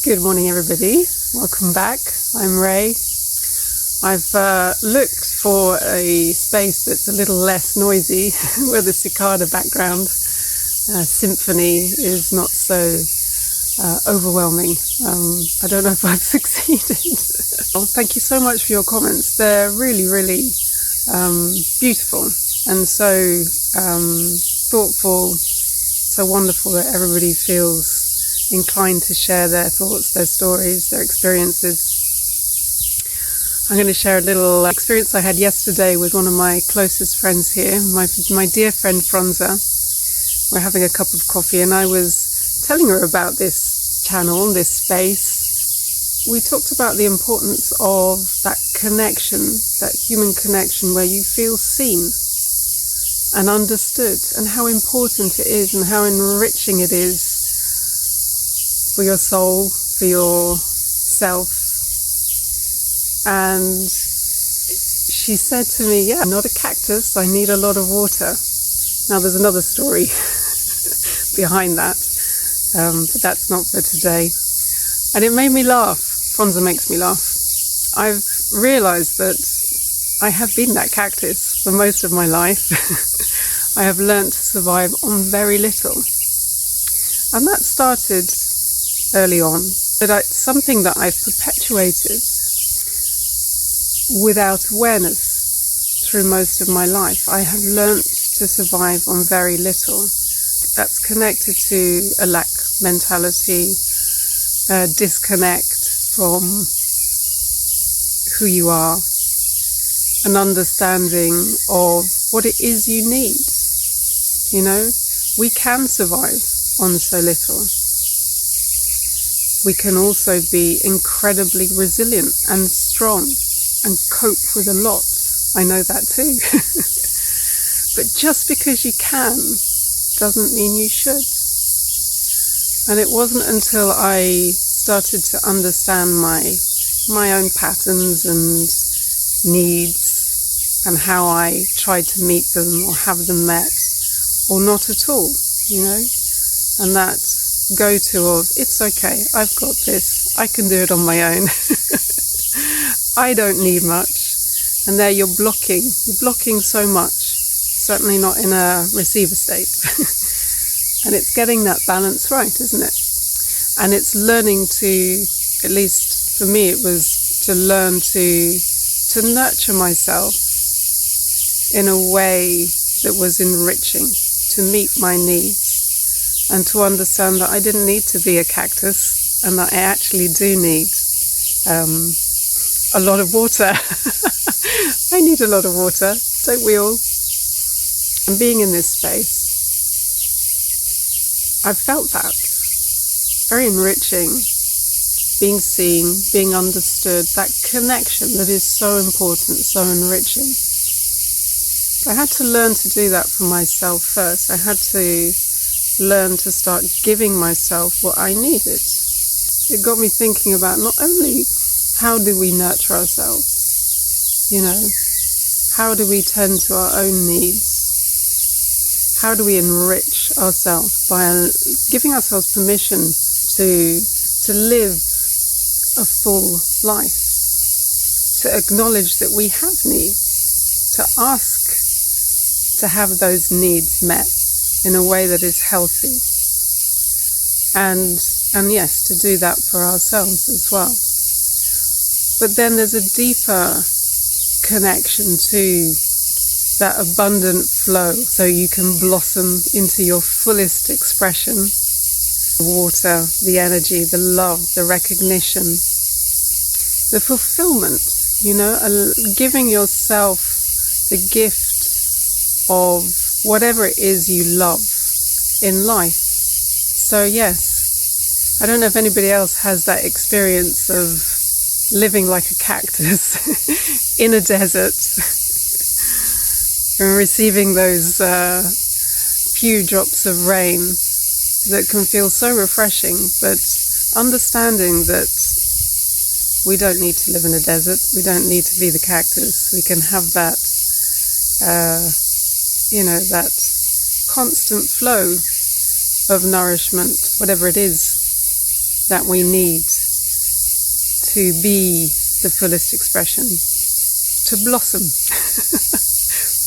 Good morning, everybody. Welcome back. I'm Ray. I've looked for a space that's a little less noisy, where the cicada background symphony is not so overwhelming. I don't know if I've succeeded. Well, thank you so much for your comments. They're really, really beautiful and so thoughtful, so wonderful that everybody feels inclined to share their thoughts, their stories, their experiences. I'm going to share a little experience I had yesterday with one of my closest friends here, my dear friend Franza. We're having a cup of coffee and I was telling her about this channel, this space. We talked about the importance of that connection, that human connection where you feel seen and understood, and how important it is and how enriching it is for your soul, for yourself. And she said to me, yeah, I'm not a cactus, I need a lot of water. Now there's another story behind that, but that's not for today. And it made me laugh. Franza makes me laugh. I've realized that I have been that cactus for most of my life. I have learnt to survive on very little. And that started early on, but it's something that I've perpetuated without awareness through most of my life. I have learnt to survive on very little. That's connected to a lack mentality, a disconnect from who you are, an understanding of what it is you need. You know, we can survive on so little. We can also be incredibly resilient and strong and cope with a lot. I know that too. But just because you can doesn't mean you should. And it wasn't until I started to understand my own patterns and needs and how I tried to meet them or have them met or not at all, you know, and that go-to of, it's okay, I've got this, I can do it on my own. I don't need much. And there you're blocking so much, certainly not in a receiver state. And it's getting that balance right, isn't it? And it's learning to, at least for me, it was to learn to nurture myself in a way that was enriching, to meet my needs, and to understand that I didn't need to be a cactus and that I actually do need a lot of water. I need a lot of water, don't we all? And being in this space, I've felt that. Very enriching, being seen, being understood, that connection that is so important, so enriching. But I had to learn to do that for myself first. I had to learn to start giving myself what I needed. It got me thinking about not only how do we nurture ourselves, you know, how do we tend to our own needs? How do we enrich ourselves by giving ourselves permission to live a full life, to acknowledge that we have needs, to ask to have those needs met in a way that is healthy, and yes, to do that for ourselves as well. But then there's a deeper connection to that abundant flow, so you can blossom into your fullest expression. The water, the energy, the love, the recognition, the fulfillment, you know, giving yourself the gift of whatever it is you love in life. So yes, I don't know if anybody else has that experience of living like a cactus in a desert and receiving those few drops of rain that can feel so refreshing, but understanding that we don't need to live in a desert, we don't need to be the cactus, we can have that that constant flow of nourishment, whatever it is that we need to be the fullest expression, to blossom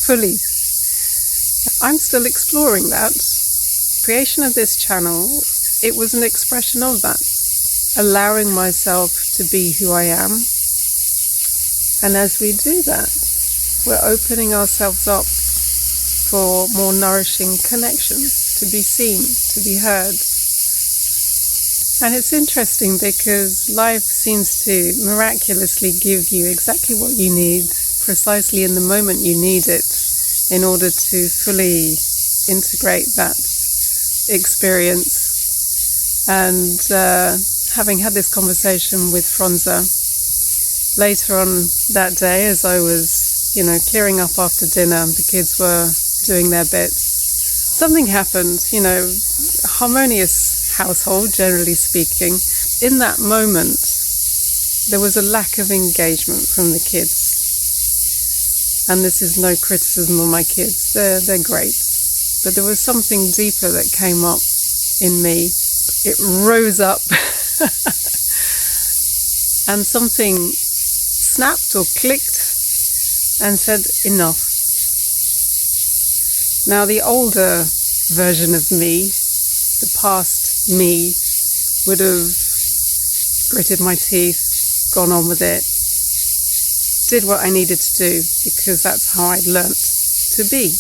fully. I'm still exploring that. Creation of this channel, it was an expression of that, allowing myself to be who I am. And as we do that, we're opening ourselves up for more nourishing connections, to be seen, to be heard. And it's interesting because life seems to miraculously give you exactly what you need, precisely in the moment you need it, in order to fully integrate that experience. And having had this conversation with Franza, later on that day, as I was, clearing up after dinner, the kids were doing their bits, something happened, harmonious household, generally speaking. In that moment, there was a lack of engagement from the kids. And this is no criticism of my kids, they're great. But there was something deeper that came up in me. It rose up and something snapped or clicked and said, enough. Now the older version of me, the past me, would have gritted my teeth, gone on with it, did what I needed to do, because that's how I'd learnt to be,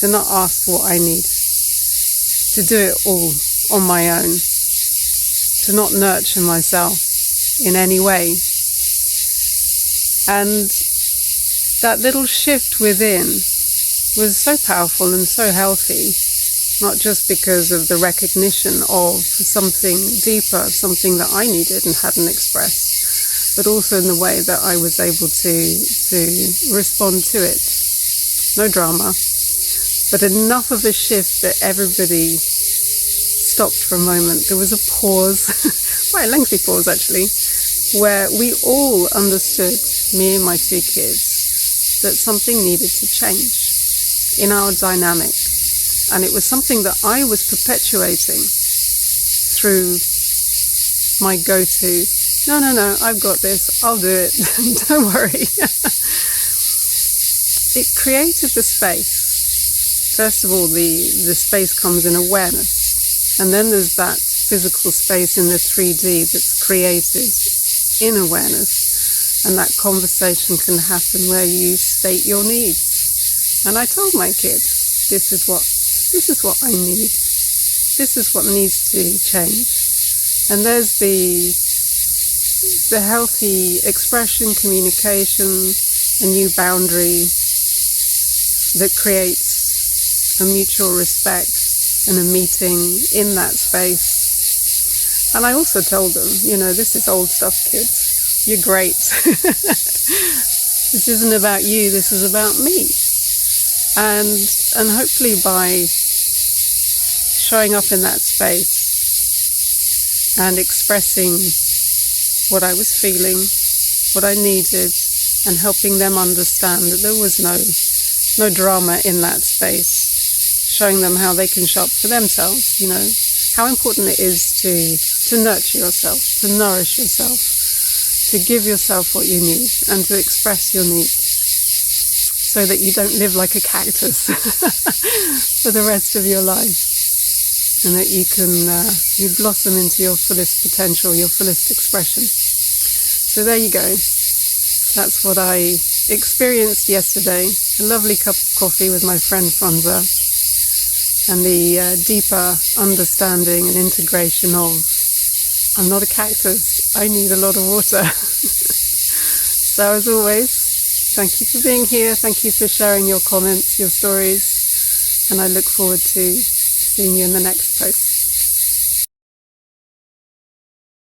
to not ask for what I need, to do it all on my own, to not nurture myself in any way. And that little shift within was so powerful and so healthy, not just because of the recognition of something deeper, something that I needed and hadn't expressed, but also in the way that I was able to respond to it. No drama, but enough of a shift that everybody stopped for a moment. There was a pause, quite a lengthy pause actually, where we all understood, me and my two kids, that something needed to change in our dynamic. And it was something that I was perpetuating through my go-to, no, I've got this, I'll do it, don't worry. It created the space. First of all, the space comes in awareness. And then there's that physical space in the 3D that's created in awareness. And that conversation can happen where you state your needs. And I told my kids, this is what I need. This is what needs to change. And there's the healthy expression, communication, a new boundary that creates a mutual respect and a meeting in that space. And I also told them, this is old stuff, kids. You're great. This isn't about you, this is about me. And hopefully by showing up in that space and expressing what I was feeling, what I needed, and helping them understand that there was no drama in that space, showing them how they can show up for themselves, how important it is to nurture yourself, to nourish yourself, to give yourself what you need and to express your needs, so that you don't live like a cactus for the rest of your life, and that you can you blossom into your fullest potential, your fullest expression. So there you go. That's what I experienced yesterday. A lovely cup of coffee with my friend Franza, and the deeper understanding and integration of, I'm not a cactus, I need a lot of water. So as always, thank you for being here. Thank you for sharing your comments, your stories. And I look forward to seeing you in the next post.